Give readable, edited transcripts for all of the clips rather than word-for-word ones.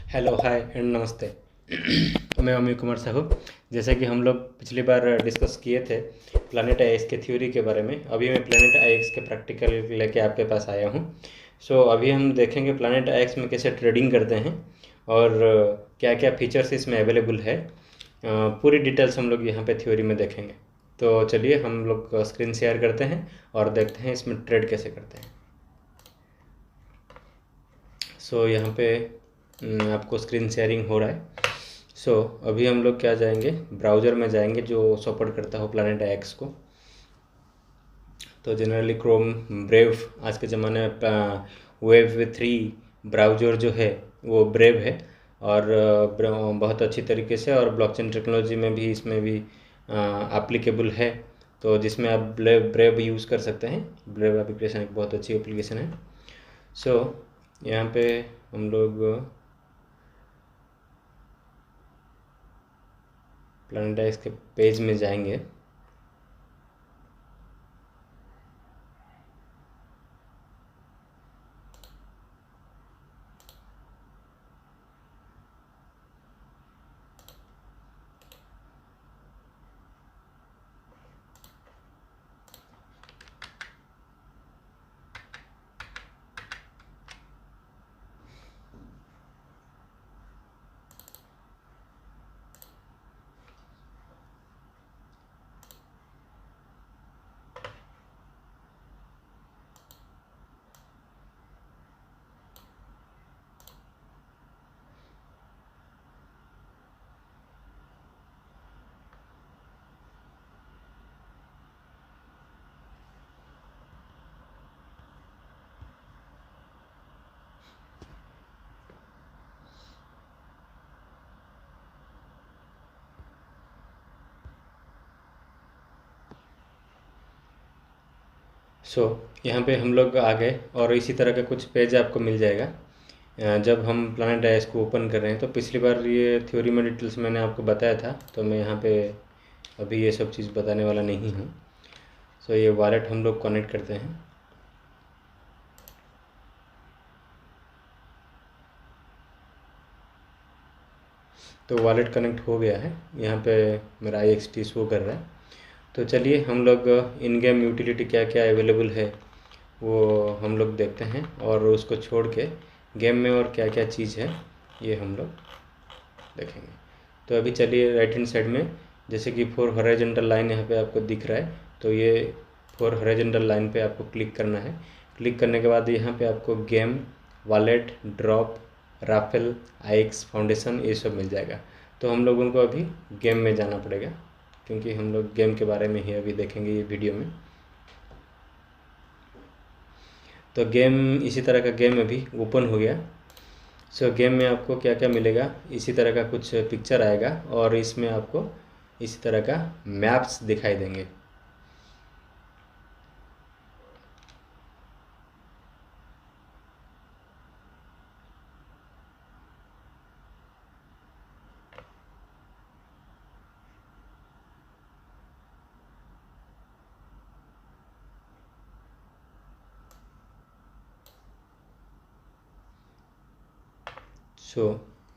Hello, hi and नमस्ते। मैं अमित कुमार साहू। जैसा कि हम लोग पिछली बार डिस्कस किए थे प्लानट आईएक्स के थ्योरी के बारे में, अभी मैं प्लानट आईएक्स के प्रैक्टिकल लेके आपके पास आया हूँ। अभी हम देखेंगे प्लानट आईएक्स में कैसे ट्रेडिंग करते हैं और क्या क्या फीचर्स इसमें अवेलेबल है। पूरी डिटेल्स हम लोग यहाँ पे थ्योरी में देखेंगे। तो चलिए हम लोग स्क्रीन शेयर करते हैं और देखते हैं इसमें ट्रेड कैसे करते हैं। यहाँ पे आपको स्क्रीन शेयरिंग हो रहा है। अभी हम लोग क्या जाएंगे, ब्राउज़र में जाएंगे जो सपोर्ट करता हो प्लानट आईएक्स को। तो जनरली क्रोम, ब्रेव, आज के ज़माने में वेब 3 ब्राउज़र जो है वो ब्रेव है और बहुत अच्छी तरीके से और ब्लॉकचेन टेक्नोलॉजी में भी इसमें भी एप्लीकेबल है। तो जिसमें आप ब्रेव यूज़ कर सकते हैं। ब्रेव एप्लीकेशन एक बहुत अच्छी एप्लीकेशन है। यहाँ पे हम लोग प्लानट आईएक्स के पेज में जाएंगे। यहाँ पे हम लोग आ गए और इसी तरह का कुछ पेज आपको मिल जाएगा जब हम प्लानट आईएक्स को ओपन कर रहे हैं। तो पिछली बार ये थ्योरी में डिटेल्स मैंने आपको बताया था, तो मैं यहाँ पे अभी ये सब चीज़ बताने वाला नहीं हूँ। ये वॉलेट हम लोग कनेक्ट करते हैं। तो वॉलेट कनेक्ट हो गया है। यहाँ पे मेरा IXT शो कर रहा है। तो चलिए हम लोग इन गेम यूटिलिटी क्या क्या अवेलेबल है वो हम लोग देखते हैं और उसको छोड़ के गेम में और क्या क्या चीज़ है ये हम लोग देखेंगे। तो अभी चलिए राइट हैंड साइड में जैसे कि 4 हॉरिजॉन्टल लाइन यहाँ पे आपको दिख रहा है। तो ये 4 हॉरिजॉन्टल लाइन पे आपको क्लिक करना है। क्लिक करने के बाद यहाँ पे आपको game, wallet, drop, raffle, IX foundation ये सब मिल जाएगा। तो हम लोगों को अभी गेम में जाना पड़ेगा क्योंकि हम लोग गेम के बारे में ही अभी देखेंगे ये वीडियो में। तो गेम, इसी तरह का गेम अभी ओपन हो गया। गेम में आपको क्या क्या मिलेगा, इसी तरह का कुछ पिक्चर आएगा और इसमें आपको इसी तरह का मैप्स दिखाई देंगे।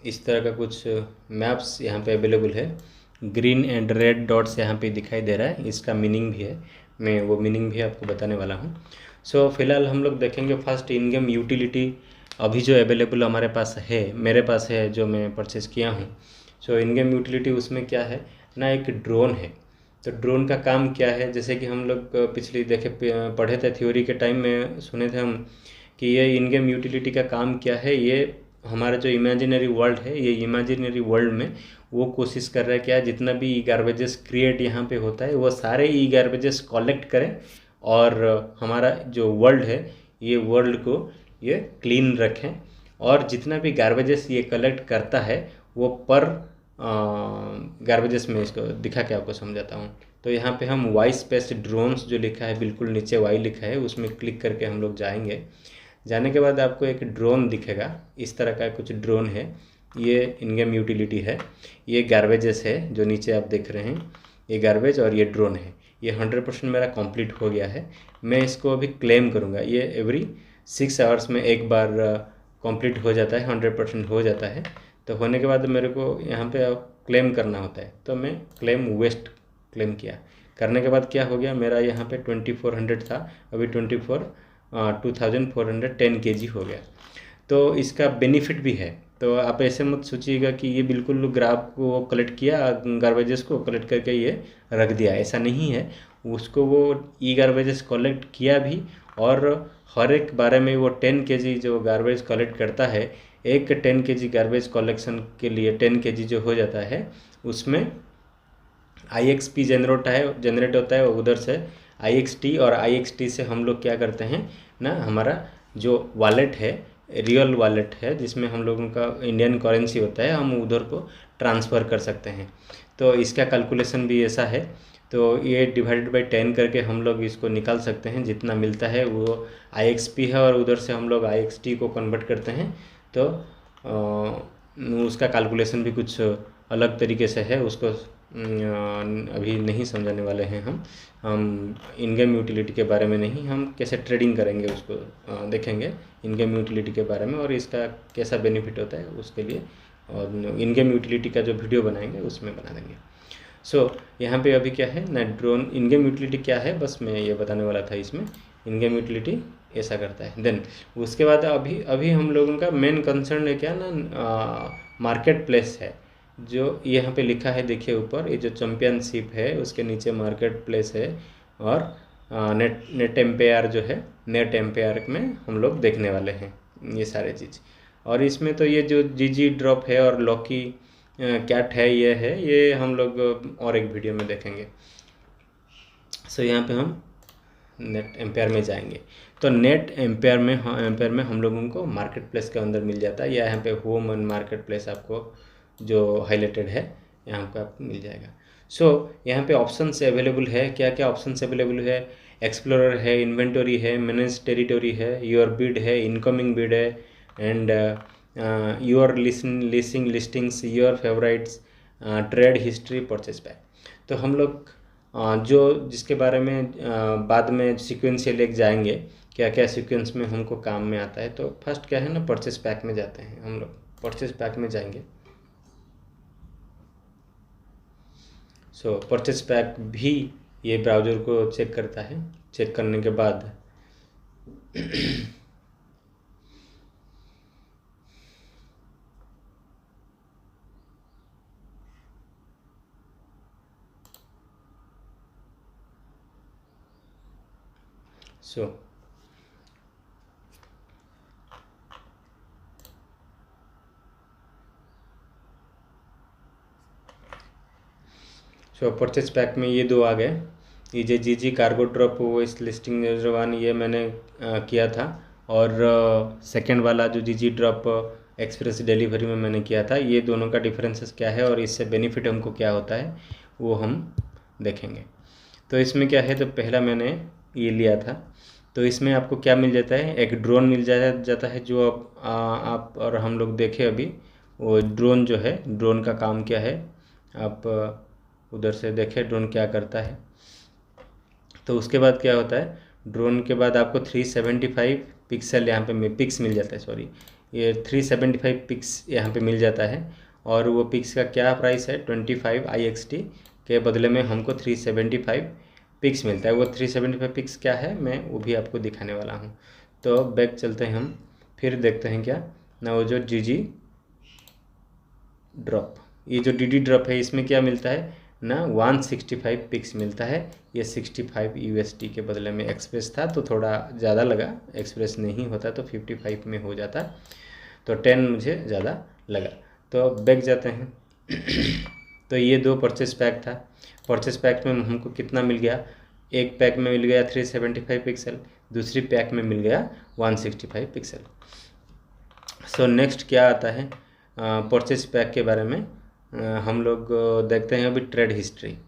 इस तरह का कुछ मैप्स यहाँ पे अवेलेबल है। ग्रीन एंड रेड डॉट्स यहाँ पे दिखाई दे रहा है, इसका मीनिंग भी है, मैं वो मीनिंग भी आपको बताने वाला हूँ। फिलहाल हम लोग देखेंगे फर्स्ट इन गेम यूटिलिटी अभी जो अवेलेबल हमारे पास है, मेरे पास है, जो मैं परचेज़ किया हूँ। इन गेम यूटिलिटी उसमें क्या है ना, एक ड्रोन है। तो ड्रोन का काम क्या है, जैसे कि हम लोग पिछली पढ़े थे थ्योरी के टाइम में, सुने थे हम कि ये इन गेम यूटिलिटी का काम क्या है। ये हमारा जो इमेजिनरी वर्ल्ड है, ये इमेजिनरी वर्ल्ड में वो कोशिश कर रहा है क्या, जितना भी ई गार्बेजेस क्रिएट यहाँ पे होता है वो सारे ई गार्बेजेस कलेक्ट करें और हमारा जो वर्ल्ड है ये वर्ल्ड को ये क्लीन रखें। और जितना भी गार्बेजेस ये कलेक्ट करता है वो पर गार्बेजेस में, इसको दिखा के आपको समझाता हूँ। तो यहाँ पे हम वाई स्पेस ड्रोन्स जो लिखा है, बिल्कुल नीचे वाई लिखा है, उसमें क्लिक करके हम लोग जाएंगे। जाने के बाद आपको एक ड्रोन दिखेगा, इस तरह का कुछ ड्रोन है। ये इन गेम यूटिलिटी है। ये गार्बेजेस है जो नीचे आप देख रहे हैं, ये गार्बेज और ये ड्रोन है। ये 100% मेरा कंप्लीट हो गया है। मैं इसको अभी क्लेम करूँगा। ये एवरी 6 आवर्स में एक बार कंप्लीट हो जाता है, 100% हो जाता है। तो होने के बाद मेरे को यहाँ पे क्लेम करना होता है, तो मैं क्लेम वेस्ट क्लेम किया। करने के बाद क्या हो गया, मेरा यहाँ पे 2400 था, अभी 2410 kg हो गया। तो इसका बेनिफिट भी है। तो आप ऐसे मत सोचिएगा कि ये बिल्कुल ग्राफ को कलेक्ट किया, गार्बेजेस को कलेक्ट करके ये रख दिया, ऐसा नहीं है। उसको वो ई गार्बेजेस कलेक्ट किया भी, और हर एक बारे में वो 10 kg जो गार्बेज कलेक्ट करता है, एक 10 kg गार्बेज कलेक्शन के लिए 10 kg जो हो जाता है, उसमें IXP जनरेट होता है उधर से IXT, और IXT से हम लोग क्या करते हैं ना, हमारा जो वॉलेट है, रियल वॉलेट है, जिसमें हम लोगों का इंडियन करेंसी होता है, हम उधर को ट्रांसफ़र कर सकते हैं। तो इसका कैलकुलेशन भी ऐसा है। तो ये डिवाइडेड बाई 10 करके हम लोग इसको निकाल सकते हैं, जितना मिलता है वो IXP है, और उधर से हम लोग IXT को कन्वर्ट करते हैं। तो उसका कैलकुलेशन भी कुछ अलग तरीके से है, उसको अभी नहीं समझाने वाले हैं हम इन गेम यूटिलिटी के बारे में नहीं, हम कैसे ट्रेडिंग करेंगे उसको देखेंगे इन गेम यूटिलिटी के बारे में, और इसका कैसा बेनिफिट होता है उसके लिए, और इन गेम यूटिलिटी का जो वीडियो बनाएंगे उसमें बना देंगे। सो यहाँ पे अभी क्या है ना, ड्रोन इन गेम यूटिलिटी क्या है, बस मैं ये बताने वाला था। इसमें इन गेम यूटिलिटी ऐसा करता है। देन उसके बाद अभी हम लोगों का मेन कंसर्न है क्या ना, मार्केट प्लेस है, जो यहाँ पे लिखा है, देखिए ऊपर ये जो चैम्पियनशिप है उसके नीचे मार्केट प्लेस है, और नेट एम्पेयर जो है, नेट एम्पेयर में हम लोग देखने वाले हैं ये सारे चीज़। और इसमें तो ये जो जीजी ड्रॉप है और लॉकी कैट है, ये हम लोग और एक वीडियो में देखेंगे। सो यहाँ पे हम नेट एम्पेयर में जाएंगे, तो नेट एम्पेयर में हम लोगों को मार्केट प्लेस के अंदर मिल जाता है, या यहाँ पे होम एंड मार्केट प्लेस आपको जो हाईलाइटेड है यहाँ पे आपको मिल जाएगा। सो यहाँ पे ऑप्शंस अवेलेबल है, क्या क्या ऑप्शंस अवेलेबल है, एक्सप्लोरर है, इन्वेंटरी है, मैनेज टेरिटरी है, योर बिड है, इनकमिंग बिड है, and your listing listings, your favourites, trade history, purchase pack. तो हम लोग जो जिसके बारे में बाद में सीक्वेंशियल एक जाएंगे, क्या क्या सीक्वेंस में हमको काम में आता है। तो फर्स्ट क्या है ना, परचेज पैक में जाते हैं हम लोग, परचेज पैक में जाएंगे। सो परचेज पैक भी ये ब्राउज़र को चेक करता है, चेक करने के बाद सो परचेज पैक में ये दो आ गए, ये जो जीजी कार्गो ड्रॉप वो इस लिस्टिंग 01 ये मैंने किया था, और सेकंड वाला जो जीजी ड्रॉप एक्सप्रेस डिलीवरी में मैंने किया था। ये दोनों का डिफरेंसेस क्या है और इससे बेनिफिट हमको क्या होता है वो हम देखेंगे। तो इसमें क्या है, तो पहला मैंने ये लिया था, तो इसमें आपको क्या मिल जाता है, एक ड्रोन मिल जाता है, जो आप और हम लोग देखें अभी। वो ड्रोन जो है, ड्रोन का काम क्या है, आप उधर से देखें ड्रोन क्या करता है। तो उसके बाद क्या होता है, ड्रोन के बाद आपको 375 पिक्सल यहाँ पे पिक्स मिल जाता है, सॉरी ये 375 पिक्स यहाँ पे मिल जाता है। और वो पिक्स का क्या प्राइस है, 25 IXT के बदले में हमको 375 पिक्स मिलता है। वो 375 पिक्स क्या है मैं वो भी आपको दिखाने वाला हूँ। तो बैक चलते हैं हम, फिर देखते हैं क्या ना, वो जो जीजी ड्रॉप, ये जो डीडी ड्रॉप है इसमें क्या मिलता है ना, 165 पिक्स मिलता है। ये 65 USD के बदले में एक्सप्रेस था तो थोड़ा ज़्यादा लगा, एक्सप्रेस नहीं होता तो 55 में हो जाता, तो 10 मुझे ज़्यादा लगा। तो बैक जाते हैं तो ये दो परचेस पैक था, परचेस पैक में हमको कितना मिल गया, एक पैक में मिल गया 375 पिक्सल, दूसरी पैक में मिल गया 165 पिक्सल। सो नेक्स्ट क्या आता है परचेस पैक के बारे में, हम लोग देखते हैं अभी ट्रेड हिस्ट्री,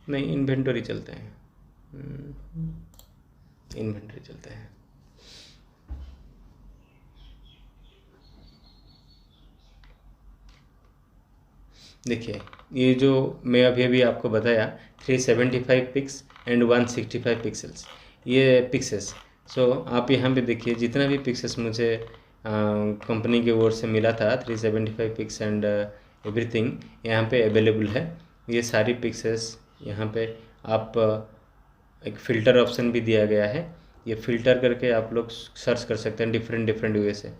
नहीं इन्वेंटरी चलते हैं, इन्वेंटरी चलते हैं। देखिए ये जो मैं अभी आपको बताया 375 पिक्स एंड 165 पिक्सल्स, ये पिक्सेस सो आप यहाँ पे देखिए जितना भी पिक्सेस मुझे कंपनी के ओर से मिला था 375 पिक्स एंड एवरीथिंग यहाँ पे अवेलेबल है। ये सारी पिक्सेस यहाँ पे आप एक फ़िल्टर ऑप्शन भी दिया गया है, ये फ़िल्टर करके आप लोग सर्च कर सकते हैं डिफरेंट डिफरेंट वे से।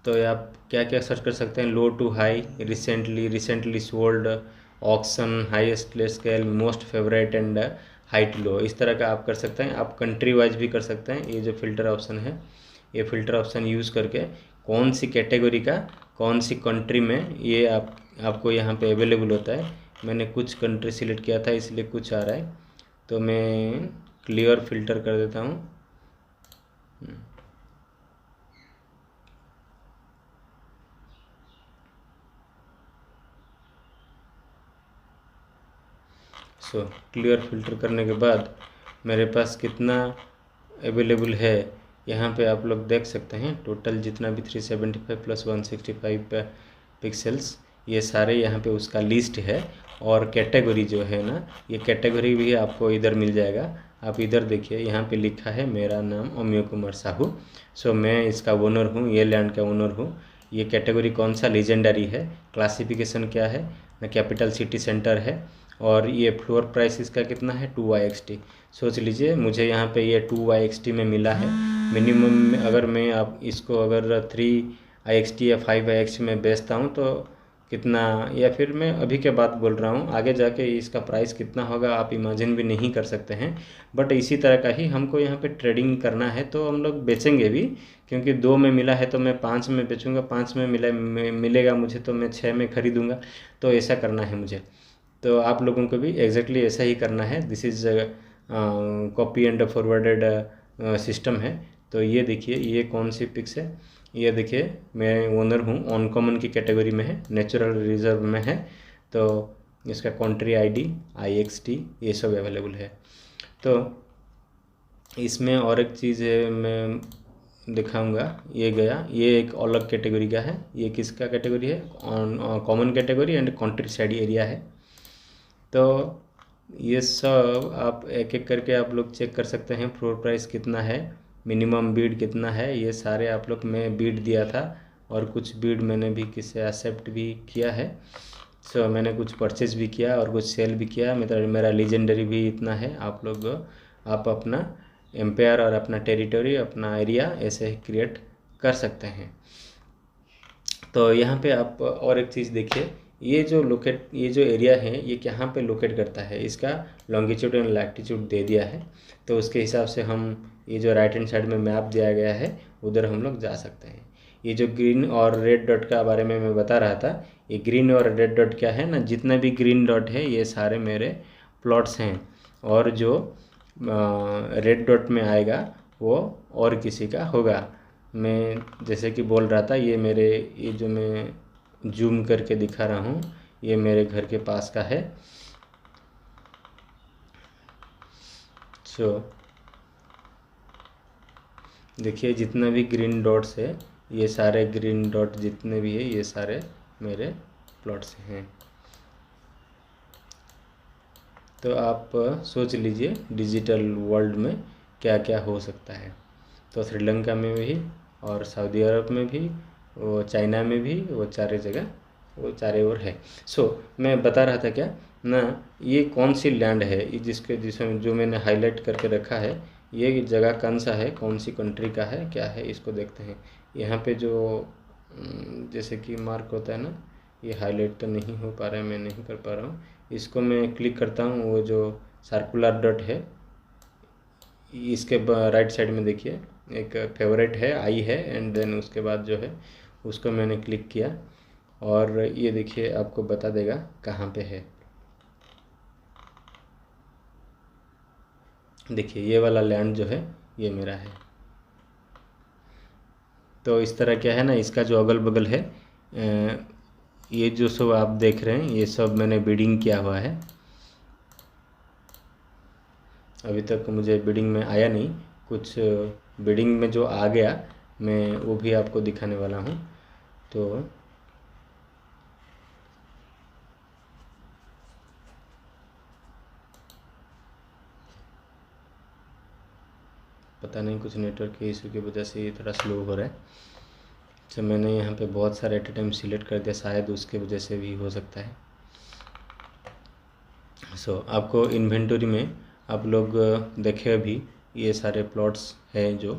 तो आप क्या क्या सर्च कर सकते हैं, low to high, recently sold, auction, highest scale, most favourite and high to low, इस तरह का आप कर सकते हैं। आप कंट्री वाइज भी कर सकते हैं। ये जो फ़िल्टर ऑप्शन है, ये फ़िल्टर ऑप्शन यूज़ करके कौन सी कैटेगरी का कौन सी कंट्री में ये आपको यहाँ पे अवेलेबल होता है। मैंने कुछ कंट्री सिलेक्ट किया था इसलिए कुछ आ रहा है, तो मैं क्लियर फ़िल्टर कर देता हूँ। सो क्लियर फ़िल्टर करने के बाद मेरे पास कितना अवेलेबल है यहाँ पे आप लोग देख सकते हैं। टोटल जितना भी 375 प्लस 165 पिक्सल्स, ये सारे यहाँ पे उसका लिस्ट है। और कैटेगरी जो है ना, ये कैटेगरी भी आपको इधर मिल जाएगा। आप इधर देखिए, यहाँ पे लिखा है मेरा नाम अमिय कुमार साहू। सो मैं इसका ओनर हूँ, ये लैंड का ओनर हूँ। ये कैटेगरी कौन सा लीजेंडरी है, क्लासिफिकेशन क्या है ना, कैपिटल सिटी सेंटर है, और ये फ्लोर प्राइस इसका कितना है 2IXT। सोच लीजिए मुझे यहाँ पे ये 2IXT में मिला है। मिनिमम अगर मैं आप इसको अगर 3IXT या 5IXT में बेचता हूँ तो कितना, या फिर मैं अभी के बात बोल रहा हूँ, आगे जाके इसका प्राइस कितना होगा आप इमेजिन भी नहीं कर सकते हैं। बट इसी तरह का ही हमको यहाँ पे ट्रेडिंग करना है, तो हम लोग बेचेंगे भी, क्योंकि 2 में मिला है तो मैं 5 में बेचूंगा, 5 में मिलेगा मुझे तो मैं 6 में खरीदूंगा। तो ऐसा करना है मुझे। तो आप लोगों को भी एग्जैक्टली ऐसा ही करना है। This is copy and forwarded system है। तो ये देखिए ये कौन सी पिक्स है, ये देखिए मैं ओनर हूँ, अनकॉमन की कैटेगरी में है, नेचुरल रिजर्व में है। तो इसका कंट्री आईडी IXT ये सब अवेलेबल है। तो इसमें और एक चीज़ है मैं दिखाऊंगा, ये गया, ये एक अलग कैटेगरी का है। ये किसका कैटेगरी है, common category and country side area है। तो ये सब आप एक एक करके आप लोग चेक कर सकते हैं। फ्लोर प्राइस कितना है, मिनिमम बीड कितना है, ये सारे आप लोग, मैं बीड दिया था और कुछ बीड मैंने भी किसे एक्सेप्ट भी किया है। सो मैंने कुछ परचेज भी किया और कुछ सेल भी किया। मेरा लीजेंडरी भी इतना है। आप लोग आप अपना एम्पायर और अपना टेरिटरी, अपना एरिया ऐसे क्रिएट कर सकते हैं। तो यहाँ पे आप और एक चीज़ देखिए, ये जो एरिया है ये कहाँ पे लोकेट करता है, इसका लॉन्गिट्यूड एंड लैटिट्यूड दे दिया है। तो उसके हिसाब से हम ये जो राइट हैंड साइड में मैप दिया गया है उधर हम लोग जा सकते हैं। ये जो ग्रीन और रेड डॉट का बारे में मैं बता रहा था, ये ग्रीन और रेड डॉट क्या है ना, जितना भी ग्रीन डॉट है ये सारे मेरे प्लॉट्स हैं, और जो रेड डॉट में आएगा वो और किसी का होगा। मैं जैसे कि बोल रहा था, ये जो मैं जूम करके दिखा रहा हूँ ये मेरे घर के पास का है। सो देखिए जितना भी ग्रीन डॉट्स है, ये सारे ग्रीन डॉट जितने भी है ये सारे मेरे प्लॉट्स हैं। तो आप सोच लीजिए डिजिटल वर्ल्ड में क्या क्या हो सकता है। तो श्रीलंका में भी, और सऊदी अरब में भी, वो चाइना में भी, वो चारे जगह, वो चारे ओर है। सो मैं बता रहा था क्या ना, ये कौन सी लैंड है जिसमें जो मैंने हाईलाइट करके रखा है, ये जगह कौन सा है, कौन सी कंट्री का है, क्या है, इसको देखते हैं। यहाँ पे जो जैसे कि मार्क होता है ना, ये हाईलाइट तो नहीं हो पा रहा है, मैं नहीं कर पा रहा हूँ। इसको मैं क्लिक करता हूँ, वो जो सर्कुलर डॉट है इसके राइट साइड में देखिए एक फेवरेट है, आई है, एंड देन उसके बाद जो है उसको मैंने क्लिक किया और ये देखिए आपको बता देगा कहाँ पे है। देखिए ये वाला लैंड जो है ये मेरा है। तो इस तरह क्या है ना, इसका जो अगल बगल है ये जो सब आप देख रहे हैं ये सब मैंने बिडिंग किया हुआ है। अभी तक मुझे बिडिंग में आया नहीं, कुछ बिडिंग में जो आ गया मैं वो भी आपको दिखाने वाला हूँ। तो पता नहीं कुछ नेटवर्क के इशू की वजह से ये थोड़ा स्लो हो रहा है। तो मैंने यहाँ पे बहुत सारे एट ए टाइम सिलेक्ट कर दिया, शायद उसके वजह से भी हो सकता है। आपको इन्वेंटरी में आप लोग देखे अभी ये सारे प्लॉट्स हैं जो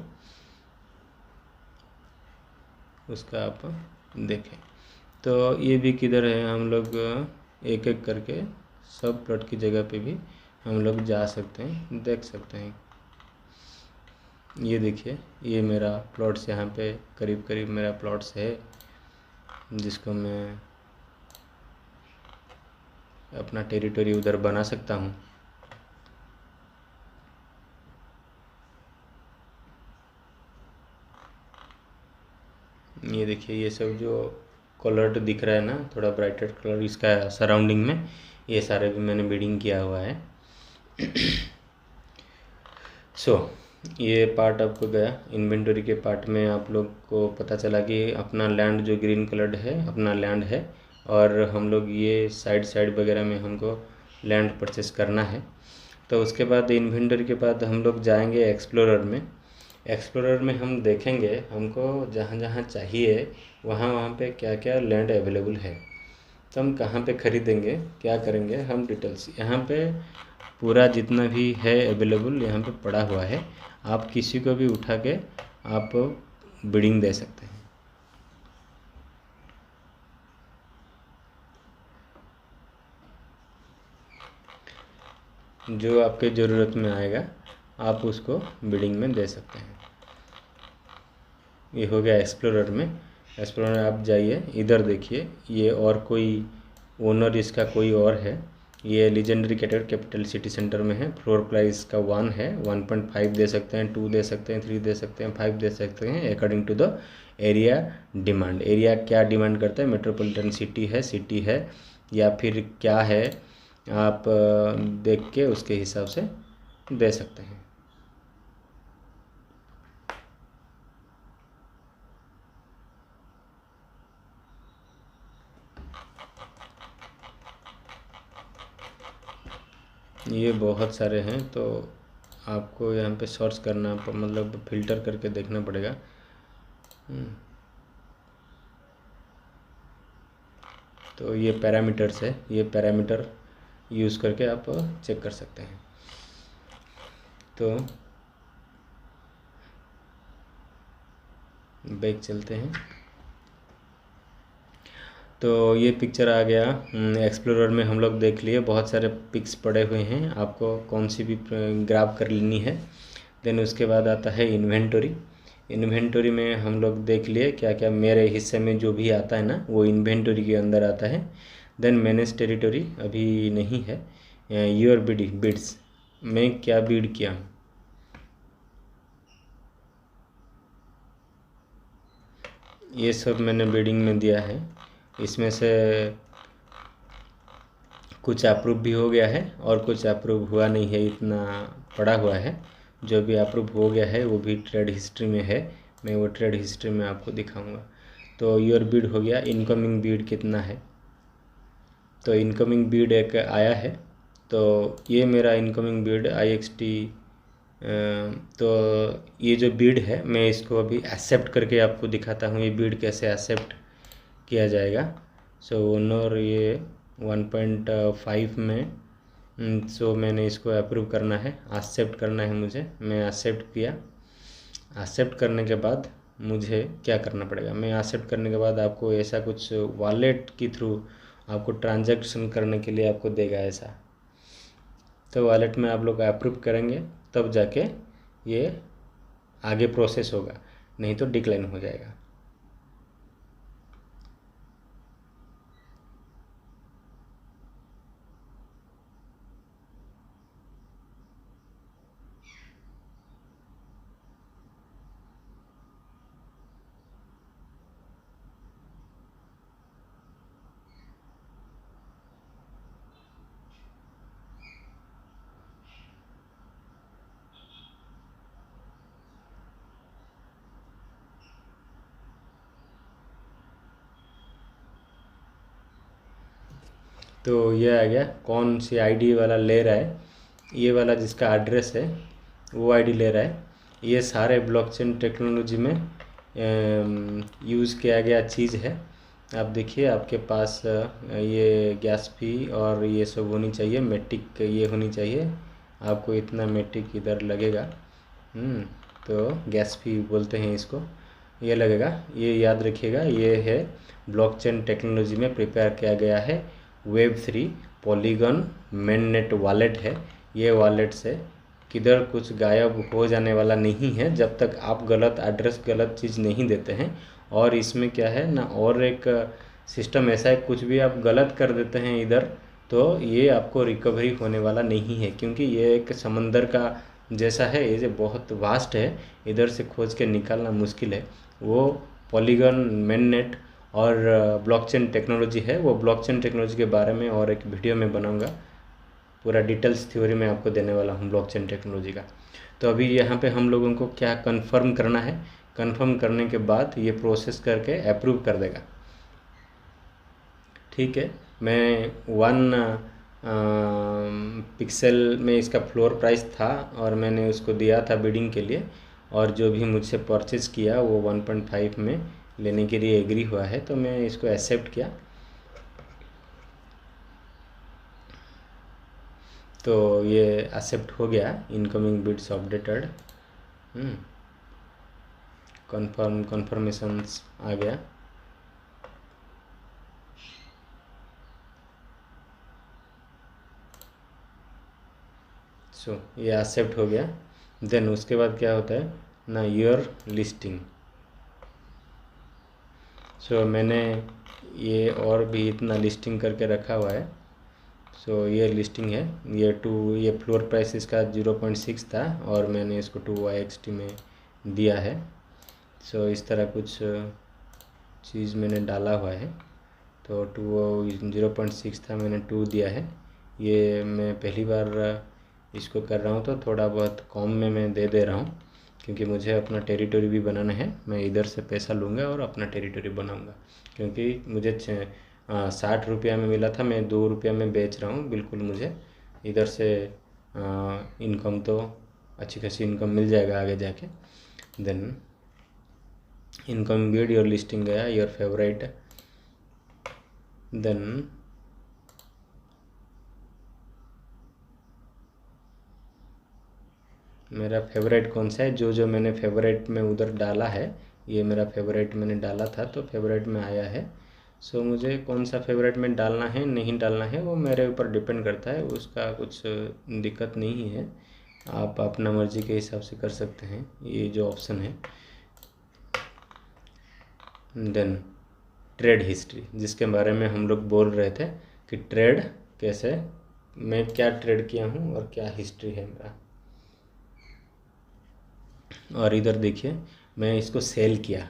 उसका आप देखें। तो ये भी किधर है, हम लोग एक एक करके सब प्लॉट की जगह पे भी हम लोग जा सकते हैं, देख सकते हैं। ये देखिए, ये मेरा प्लॉट्स यहाँ पे करीब करीब मेरा प्लॉट्स है, जिसको मैं अपना टेरिटरी उधर बना सकता हूँ। ये देखिए, ये सब जो कलर्ड दिख रहा है ना, थोड़ा ब्राइटर कलर इसका सराउंडिंग में, ये सारे भी मैंने बिडिंग किया हुआ है। ये पार्ट आपको गया इन्वेंटरी के पार्ट में। आप लोग को पता चला कि अपना लैंड जो ग्रीन कलर्ड है अपना लैंड है, और हम लोग ये साइड वगैरह में हमको लैंड परचेस करना है। तो उसके बाद इन्वेंटरी के बाद हम लोग जाएंगे एक्सप्लोरर में। एक्सप्लोरर में हम देखेंगे हमको जहाँ जहाँ चाहिए वहाँ पे क्या क्या लैंड अवेलेबल है, तो हम कहाँ पे ख़रीदेंगे, क्या करेंगे, हम डिटेल्स यहाँ पे पूरा जितना भी है अवेलेबल यहाँ पे पड़ा हुआ है। आप किसी को भी उठा के आप बिडिंग दे सकते हैं। जो आपके ज़रूरत में आएगा आप उसको बिडिंग में दे सकते हैं। ये हो गया एक्सप्लोरर में। एक्सप्लोरर आप जाइए, इधर देखिए, ये और कोई ओनर इसका कोई और है। ये लीजेंडरी कैपिटल सिटी सेंटर में है। फ्लोर प्राइस का 1 है, 1.5 दे सकते हैं, 2 दे सकते हैं, 3 दे सकते हैं, 5 दे सकते हैं, according to the area demand. Area क्या डिमांड करता है, मेट्रोपॉलिटन सिटी है या फिर क्या है, आप देख के उसके हिसाब से दे सकते हैं। ये बहुत सारे हैं, तो आपको यहाँ पे सर्च करना, मतलब फ़िल्टर करके देखना पड़ेगा। तो ये पैरामीटर्स है, ये पैरामीटर यूज़ करके आप चेक कर सकते हैं। तो बैक चलते हैं। तो ये पिक्चर आ गया एक्सप्लोरर में, हम लोग देख लिए, बहुत सारे पिक्स पड़े हुए हैं, आपको कौन सी भी ग्राब कर लेनी है। देन उसके बाद आता है इन्वेंटरी। इन्वेंटरी में हम लोग देख लिए क्या क्या मेरे हिस्से में जो भी आता है ना, वो इन्वेंटरी के अंदर आता है। देन मैनेज टेरिटरी अभी नहीं है। योर बिड्स, मैं क्या बीड किया हूँ, ये सब मैंने बिडिंग में दिया है। इसमें से कुछ अप्रूव भी हो गया है और कुछ अप्रूव हुआ नहीं है, इतना पड़ा हुआ है। जो भी अप्रूव हो गया है वो भी ट्रेड हिस्ट्री में है, मैं वो ट्रेड हिस्ट्री में आपको दिखाऊंगा। तो योर बीड हो गया। इनकमिंग बीड कितना है, तो इनकमिंग बीड एक आया है, तो ये मेरा इनकमिंग बीड IXT। तो ये जो बीड है मैं इसको अभी एक्सेप्ट करके आपको दिखाता हूँ, ये बीड कैसे एक्सेप्ट किया जाएगा। ओनर ये 1.5 में, मैंने इसको अप्रूव करना है, एक्सेप्ट करना है मुझे। मैं एक्सेप्ट किया। एक्सेप्ट करने के बाद मुझे क्या करना पड़ेगा, मैं एक्सेप्ट करने के बाद आपको ऐसा कुछ वॉलेट के थ्रू आपको ट्रांजैक्शन करने के लिए आपको देगा ऐसा। तो वॉलेट में आप लोग अप्रूव करेंगे तब जाके ये आगे प्रोसेस होगा, नहीं तो डिक्लाइन हो जाएगा। तो ये आ गया, कौन सी ID वाला ले रहा है, ये वाला जिसका एड्रेस है वो ID ले रहा है। ये सारे ब्लॉकचेन टेक्नोलॉजी में यूज़ किया गया चीज़ है। आप देखिए आपके पास ये गैस फी और ये सब होनी चाहिए, मेट्रिक ये होनी चाहिए, आपको इतना मेट्रिक इधर लगेगा। तो गैस फी बोलते हैं इसको, ये लगेगा, ये याद रखिएगा। ये है ब्लॉकचेन टेक्नोलॉजी में प्रिपेयर किया गया है Web3 पॉलीगन मेननेट वॉलेट है। ये वॉलेट से किधर कुछ गायब हो जाने वाला नहीं है जब तक आप गलत एड्रेस गलत चीज़ नहीं देते हैं। और इसमें क्या है ना, और एक सिस्टम ऐसा है, कुछ भी आप गलत कर देते हैं इधर तो ये आपको रिकवरी होने वाला नहीं है, क्योंकि ये एक समंदर का जैसा है, ये जो बहुत वास्ट है, इधर से खोज के निकालना मुश्किल है। वो पॉलीगन मेननेट और ब्लॉकचेन टेक्नोलॉजी है। वो ब्लॉकचेन टेक्नोलॉजी के बारे में और एक वीडियो में बनाऊंगा, पूरा डिटेल्स थ्योरी में आपको देने वाला हूँ ब्लॉकचेन टेक्नोलॉजी का। तो अभी यहाँ पे हम लोगों को क्या कंफर्म करना है, कंफर्म करने के बाद ये प्रोसेस करके अप्रूव कर देगा। ठीक है, मैं 1 पिक्सल में इसका फ्लोर प्राइस था और मैंने उसको दिया था बिडिंग के लिए, और जो भी मुझसे परचेज़ किया वो 1.5 में लेने के लिए एग्री हुआ है, तो मैं इसको एक्सेप्ट किया। तो ये एक्सेप्ट हो गया, इनकमिंग बिड्स अपडेटेड, कन्फर्मेशंस आ गया। सो ये एक्सेप्ट हो गया। देन उसके बाद क्या होता है ना, योर लिस्टिंग। सो मैंने ये और भी इतना लिस्टिंग करके रखा हुआ है। सो ये लिस्टिंग है, ये फ्लोर प्राइस इसका 0.6 था और मैंने इसको 2YXT में दिया है। सो इस तरह कुछ चीज़ मैंने डाला हुआ है। तो 0.6 था, मैंने 2 दिया है। ये मैं पहली बार इसको कर रहा हूँ तो थोड़ा बहुत कम में मैं दे रहा हूँ, क्योंकि मुझे अपना टेरिटरी भी बनाना है। मैं इधर से पैसा लूँगा और अपना टेरिटरी बनाऊँगा, क्योंकि मुझे 60 रुपया में मिला था, मैं 2 रुपया में बेच रहा हूँ। बिल्कुल मुझे इधर से इनकम तो अच्छी खासी इनकम मिल जाएगा आगे जाके। Then income bid, your listing गया, योर फेवरेट। देन मेरा फेवरेट कौन सा है, जो मैंने फेवरेट में उधर डाला है, ये मेरा फेवरेट मैंने डाला था तो फेवरेट में आया है। सो मुझे कौन सा फेवरेट में डालना है नहीं डालना है वो मेरे ऊपर डिपेंड करता है, उसका कुछ दिक्कत नहीं है, आप अपना मर्जी के हिसाब से कर सकते हैं, ये जो ऑप्शन है। देन ट्रेड हिस्ट्री, जिसके बारे में हम लोग बोल रहे थे कि ट्रेड कैसे, मैं क्या ट्रेड किया हूँ और क्या हिस्ट्री है मेरा। और इधर देखिए मैं इसको सेल किया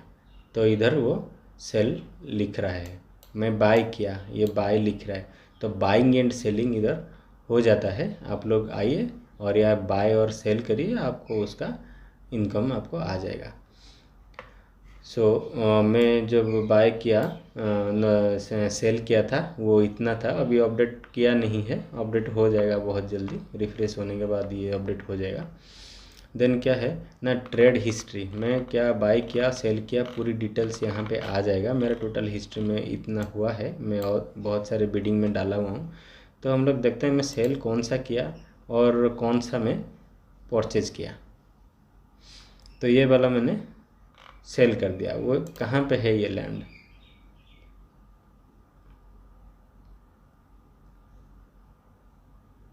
तो इधर वो सेल लिख रहा है, मैं बाय किया ये बाय लिख रहा है, तो बाइंग एंड सेलिंग इधर हो जाता है। आप लोग आइए और यह बाय और सेल करिए, आपको उसका इनकम आपको आ जाएगा। सो मैं जब बाय किया सेल किया था वो इतना था, अभी अपडेट किया नहीं है, अपडेट हो जाएगा बहुत जल्दी, रिफ्रेश होने के बाद ये अपडेट हो जाएगा। देन क्या है ना, ट्रेड हिस्ट्री, मैं क्या बाय किया सेल किया पूरी डिटेल्स यहाँ पे आ जाएगा। मेरा टोटल हिस्ट्री में इतना हुआ है, मैं और बहुत सारे बिडिंग में डाला हुआ हूँ। तो हम लोग देखते हैं मैं सेल कौन सा किया और कौन सा मैं परचेज किया। तो ये वाला मैंने सेल कर दिया। वो कहाँ पे है ये लैंड,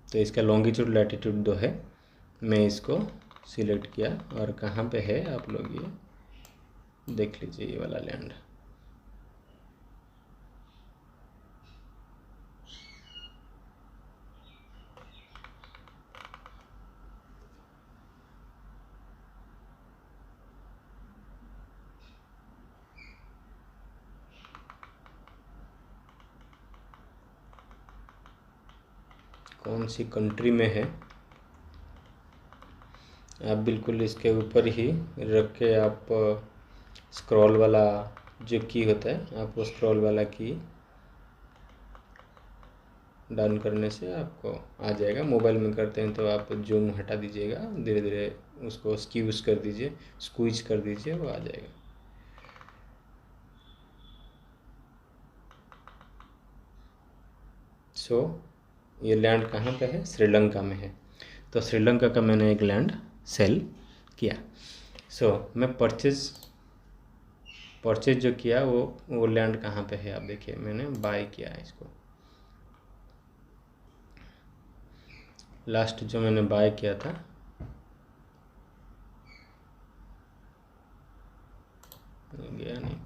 तो इसका लॉन्गिट्यूड लैटिट्यूड 2 है, मैं इसको सिलेक्ट किया और कहाँ पे है आप लोग ये देख लीजिए, ये वाला लैंड। कौन सी कंट्री में है, आप बिल्कुल इसके ऊपर ही रख के आप स्क्रॉल वाला जो की होता है, आप वो स्क्रॉल वाला की डाउन करने से आपको आ जाएगा। मोबाइल में करते हैं तो आप जूम हटा दीजिएगा, धीरे धीरे उसको स्क्यूज कर दीजिए, स्क्वीज कर दीजिए, वो आ जाएगा। सो ये लैंड कहाँ पे है? श्रीलंका में है। तो श्रीलंका का मैंने एक लैंड सेल किया। सो मैं परचेज जो किया वो लैंड कहाँ पे है? आप देखिए, मैंने बाय किया है इसको। लास्ट जो मैंने बाय किया था गया नहीं,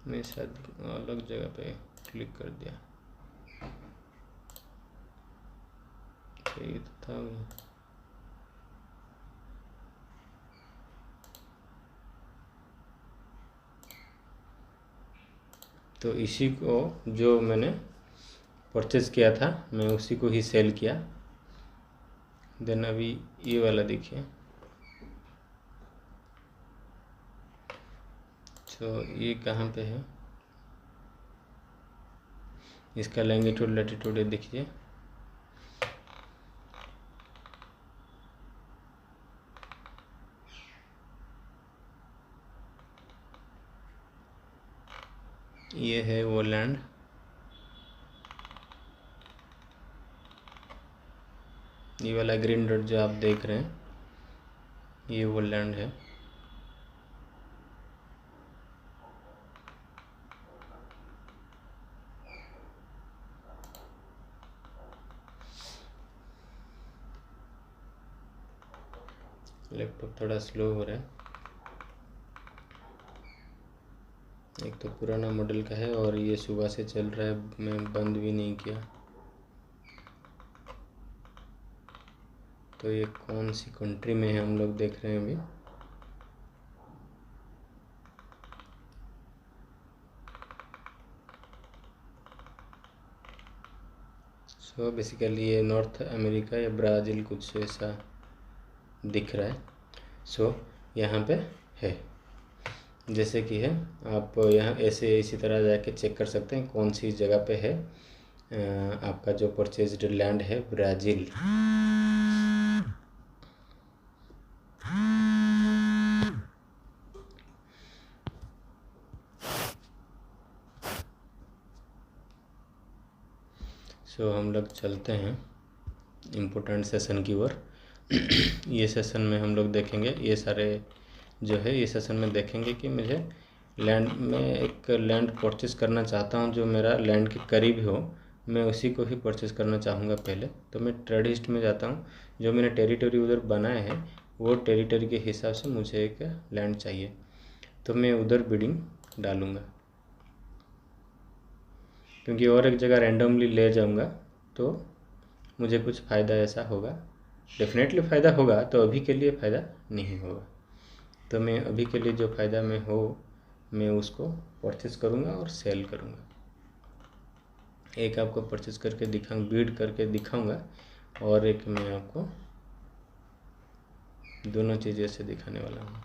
मैं शायद अलग जगह पे क्लिक कर दिया, सही तो था वो। तो इसी को जो मैंने परचेज़ किया था मैं उसी को ही सेल किया। देन अभी ये वाला देखिए, तो ये कहाँ पे है? इसका लैंगिट्यूड लैटिट्यूड देखिए, ये है वो लैंड। ये वाला ग्रीन डॉट जो आप देख रहे हैं ये वो लैंड है। लैपटॉप थोड़ा स्लो हो रहा है, एक तो पुराना मॉडल का है और ये सुबह से चल रहा है, मैं बंद भी नहीं किया। तो ये कौन सी कंट्री में है हम लोग देख रहे हैं अभी। सो बेसिकली ये नॉर्थ अमेरिका या ब्राज़ील कुछ ऐसा दिख रहा है। सो यहाँ पे है, जैसे कि है, आप यहाँ ऐसे इसी तरह जाके चेक कर सकते हैं कौन सी जगह पे है आपका जो परचेज्ड लैंड है ब्राज़ील। सो हम लोग चलते हैं इम्पोर्टेंट सेशन की ओर। ये सेशन में हम लोग देखेंगे ये सारे जो है, ये सेशन में देखेंगे कि मुझे लैंड में एक लैंड परचेस करना चाहता हूँ जो मेरा लैंड के करीब हो, मैं उसी को ही परचेस करना चाहूँगा पहले। तो मैं ट्रेड हिस्ट में जाता हूँ, जो मैंने टेरिटरी उधर बनाया है वो टेरिटरी के हिसाब से मुझे एक लैंड चाहिए, तो मैं उधर बिडिंग डालूँगा। क्योंकि और एक जगह रैंडमली ले जाऊँगा तो मुझे कुछ फ़ायदा ऐसा होगा, डेफिनेटली फ़ायदा होगा, तो अभी के लिए फ़ायदा नहीं होगा। तो मैं अभी के लिए जो फ़ायदा में हो मैं उसको परचेस करूँगा और सेल करूँगा। एक आपको परचेस करके दिखाऊँ, बीड करके दिखाऊँगा, और एक मैं आपको दोनों चीज़ें से दिखाने वाला हूँ।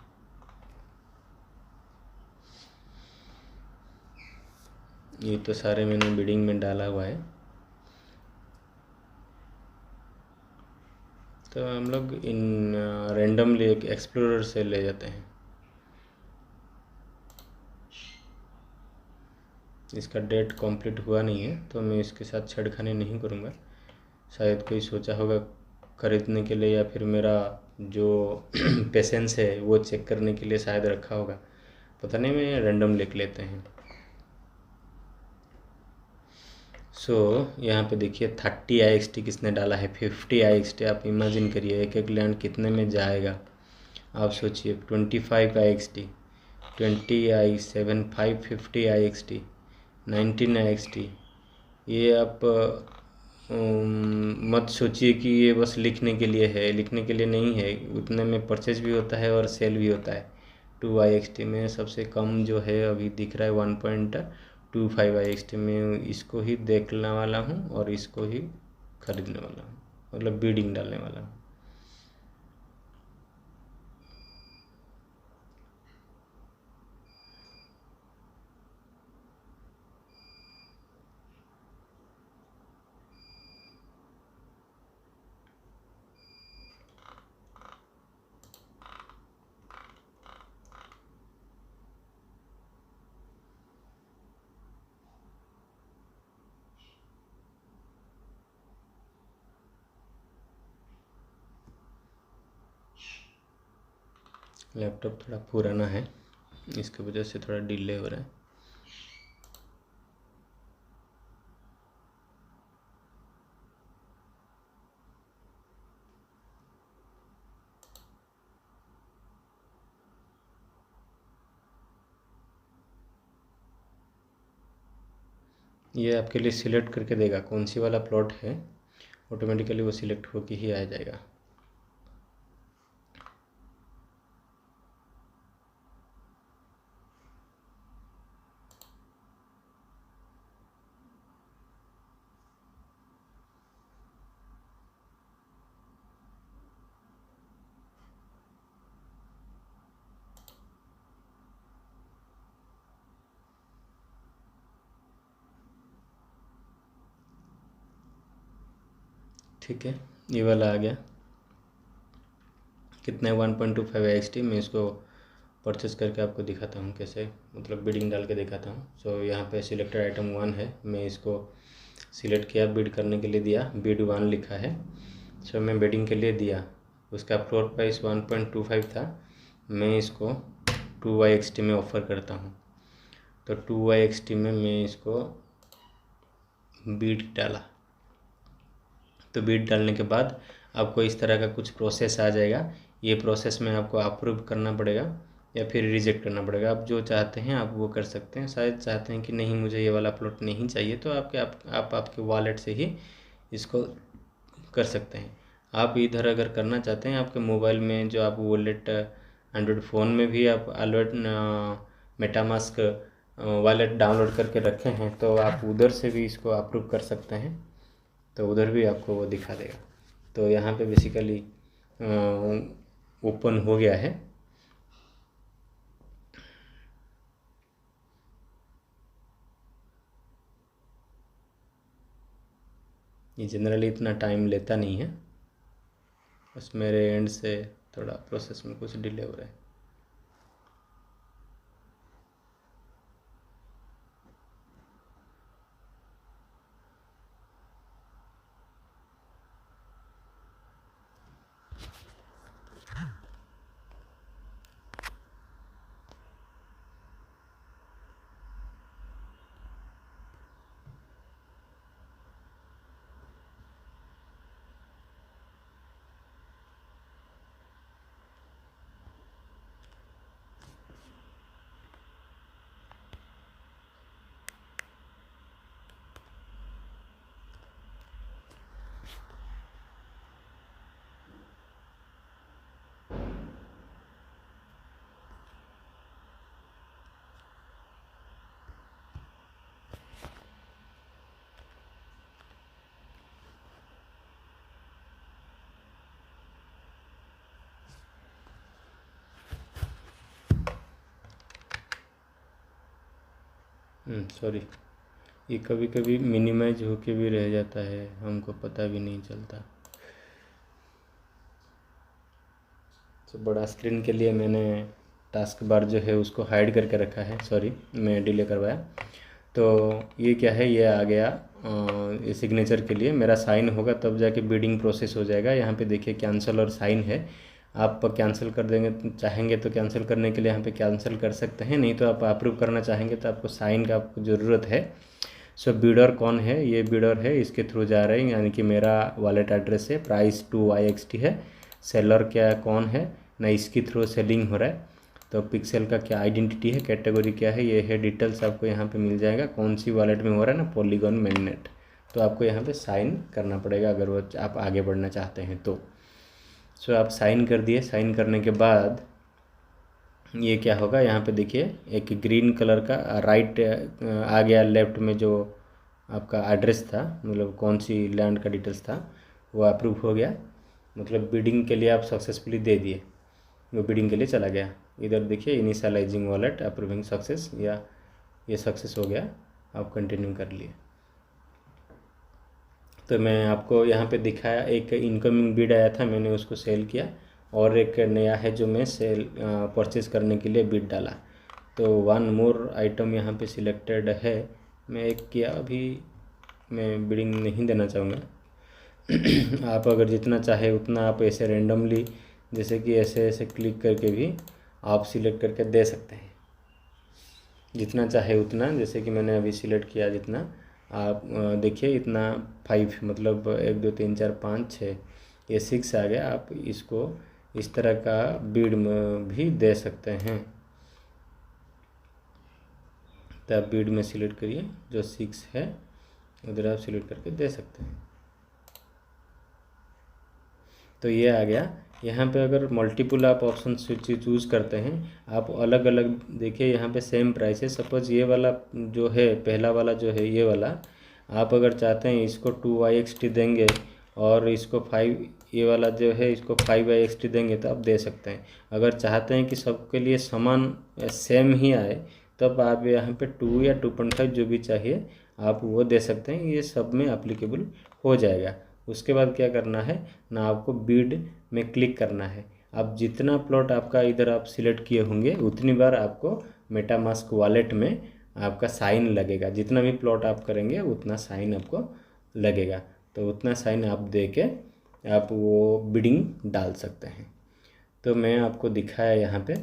ये तो सारे मैंने बिडिंग में डाला हुआ है। तो हम लोग इन रैंडमली एक एक्सप्लोरर से ले जाते हैं। इसका डेट कंप्लीट हुआ नहीं है तो मैं इसके साथ छेड़खानी नहीं करूँगा। शायद कोई सोचा होगा ख़रीदने के लिए, या फिर मेरा जो पेशेंस है वो चेक करने के लिए शायद रखा होगा, पता नहीं, मैं रैंडम लिख लेते हैं। सो यहाँ पे देखिए 30 IXT किसने डाला है, 50 IXT। आप इमेजिन करिए एक एक लैंड कितने में जाएगा, आप सोचिए। 25 IXT, 20 I7 550 IXT, 19 IXT। ये आप मत सोचिए कि ये बस लिखने के लिए है, लिखने के लिए नहीं है, उतने में परचेज भी होता है और सेल भी होता है। 2 IXT में सबसे कम जो है अभी दिख रहा है 1.25 IXT में, इसको ही देखने वाला हूँ और इसको ही खरीदने वाला हूँ, मतलब बीडिंग डालने वाला हूँ। लैपटॉप थोड़ा पुराना है, इसकी वजह से थोड़ा डिले हो रहा है। ये आपके लिए सिलेक्ट करके देगा कौन सी वाला प्लॉट है, ऑटोमेटिकली वो सिलेक्ट होके ही आ जाएगा। ठीक है, ये वाला आ गया। कितना है 1.25 XT। मैं इसको परचेस करके आपको दिखाता हूँ कैसे, मतलब बिडिंग डाल के दिखाता हूँ। सो यहाँ पे सिलेक्टेड आइटम 1 है, मैं इसको सिलेक्ट किया, बिड करने के लिए दिया, बिड 1 लिखा है। सो मैं बिडिंग के लिए दिया, उसका फ्लोर प्राइस 1.25 था। मैं इसको 2YXT में ऑफ़र करता हूँ, तो 2YXT में मैं इसको बिड डाला। तो बिड डालने के बाद आपको इस तरह का कुछ प्रोसेस आ जाएगा। ये प्रोसेस में आपको अप्रूव करना पड़ेगा या फिर रिजेक्ट करना पड़ेगा। आप जो चाहते हैं आप वो कर सकते हैं। शायद चाहते हैं कि नहीं मुझे ये वाला प्लॉट नहीं चाहिए, तो आपके वॉलेट से ही इसको कर सकते हैं। आप इधर अगर करना चाहते हैं आपके मोबाइल में, जो आप वॉलेट एंड्रॉयड फ़ोन में भी आप वॉलेट मेटामास्क वॉलेट डाउनलोड करके रखे हैं, तो आप उधर से भी इसको अप्रूव कर सकते हैं, तो उधर भी आपको वो दिखा देगा। तो यहाँ पे बेसिकली ओपन हो गया है। ये जनरली इतना टाइम लेता नहीं है, बस मेरे एंड से थोड़ा प्रोसेस में कुछ डिले हो रहा है। सॉरी, ये कभी कभी मिनिमाइज होके भी रह जाता है, हमको पता भी नहीं चलता। तो बड़ा स्क्रीन के लिए मैंने टास्क बार जो है उसको हाइड करके रखा है, सॉरी मैं डिले करवाया। तो ये क्या है, ये आ गया ये सिग्नेचर के लिए मेरा साइन होगा तब जाके बिडिंग प्रोसेस हो जाएगा। यहाँ पे देखिए कैंसिल और साइन है, आप कैंसिल कर देंगे चाहेंगे तो कैंसिल करने के लिए यहाँ पे कैंसिल कर सकते हैं, नहीं तो आप अप्रूव करना चाहेंगे तो आपको साइन का आपको ज़रूरत है। सो बिडर कौन है, ये बिडर है, इसके थ्रू जा रहे हैं, यानी कि मेरा वॉलेट एड्रेस है, प्राइस 2YXT है। सेलर क्या कौन है ना, इसके थ्रू सेलिंग हो रहा है। तो पिक्सेल का क्या आइडेंटिटी है, कैटेगरी क्या है, ये है डिटेल्स आपको यहाँ पे मिल जाएगा। कौन सी वॉलेट में हो रहा है ना, पॉलीगॉन मेननेट। तो आपको यहाँ पे साइन करना पड़ेगा अगर वो आप आगे बढ़ना चाहते हैं तो। सो आप साइन कर दिए, साइन करने के बाद ये क्या होगा, यहाँ पे देखिए एक ग्रीन कलर का राइट आ गया, लेफ्ट में जो आपका एड्रेस था, मतलब कौन सी लैंड का डिटेल्स था वो अप्रूव हो गया, मतलब बिडिंग के लिए आप सक्सेसफुली दे दिए, वो बिडिंग के लिए चला गया। इधर देखिए इनिशियलाइजिंग वॉलेट अप्रूविंग सक्सेस, या ये सक्सेस हो गया, आप कंटिन्यू कर लिए। तो मैं आपको यहाँ पे दिखाया, एक इनकमिंग बिड आया था मैंने उसको सेल किया, और एक नया है जो मैं सेल परचेज़ करने के लिए बिड डाला। तो वन मोर आइटम यहाँ पे सिलेक्टेड है, मैं एक किया, अभी मैं बिडिंग नहीं देना चाहूँगा। आप अगर जितना चाहे उतना आप ऐसे रेंडमली, जैसे कि ऐसे ऐसे क्लिक करके भी आप सिलेक्ट करके दे सकते हैं, जितना चाहे उतना। जैसे कि मैंने अभी सिलेक्ट किया जितना, आप देखिए इतना 5 मतलब 1 2 3 4 5 6 ये 6 आ गया। आप इसको इस तरह का बीड में भी दे सकते हैं। तो आप बीड में सिलेक्ट करिए, जो 6 है उधर आप सिलेक्ट करके दे सकते हैं। तो ये आ गया। यहाँ पे अगर मल्टीपल आप ऑप्शन चूज़ करते हैं, आप अलग अलग देखिए यहाँ पे सेम प्राइस है। सपोज ये वाला जो है, पहला वाला जो है ये वाला, आप अगर चाहते हैं इसको 2/xt देंगे और इसको 5, ये वाला जो है इसको 5/xt देंगे तो आप दे सकते हैं। अगर चाहते हैं कि सबके लिए समान सेम ही आए, तब आप यहाँ पे 2 या 2.5 जो भी चाहिए आप वो दे सकते हैं। ये सब में एप्लीकेबल हो जाएगा। उसके बाद क्या करना है ना, आपको बीड में क्लिक करना है। अब जितना प्लॉट आपका इधर आप सिलेक्ट किए होंगे उतनी बार आपको मेटामास्क वॉलेट में आपका साइन लगेगा। जितना भी प्लॉट आप करेंगे उतना साइन आपको लगेगा। तो उतना साइन आप दे के आप वो बिडिंग डाल सकते हैं। तो मैं आपको दिखाया यहाँ पे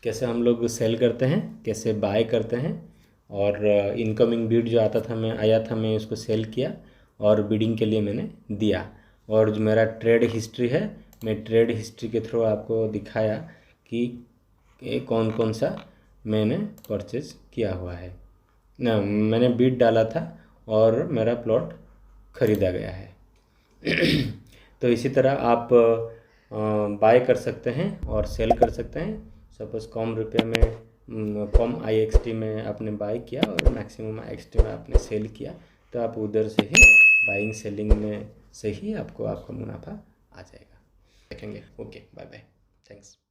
कैसे हम लोग सेल करते हैं, कैसे बाय करते हैं। और इनकमिंग बीड जो आया था मैं उसको सेल किया और बिडिंग के लिए मैंने दिया। और जो मेरा ट्रेड हिस्ट्री है, मैं ट्रेड हिस्ट्री के थ्रू आपको दिखाया कि कौन कौन सा मैंने परचेज किया हुआ है ना, मैंने बीड डाला था और मेरा प्लॉट ख़रीदा गया है। तो इसी तरह आप बाय कर सकते हैं और सेल कर सकते हैं। सपोज़ कम रुपये में कम IXT में आपने बाय किया और मैक्सिमम IXT में आपने सेल किया, तो आप उधर से ही बाइंग सेलिंग में से ही आपको आपका मुनाफा आ जाएगा। देखेंगे। Okay, bye bye, thanks.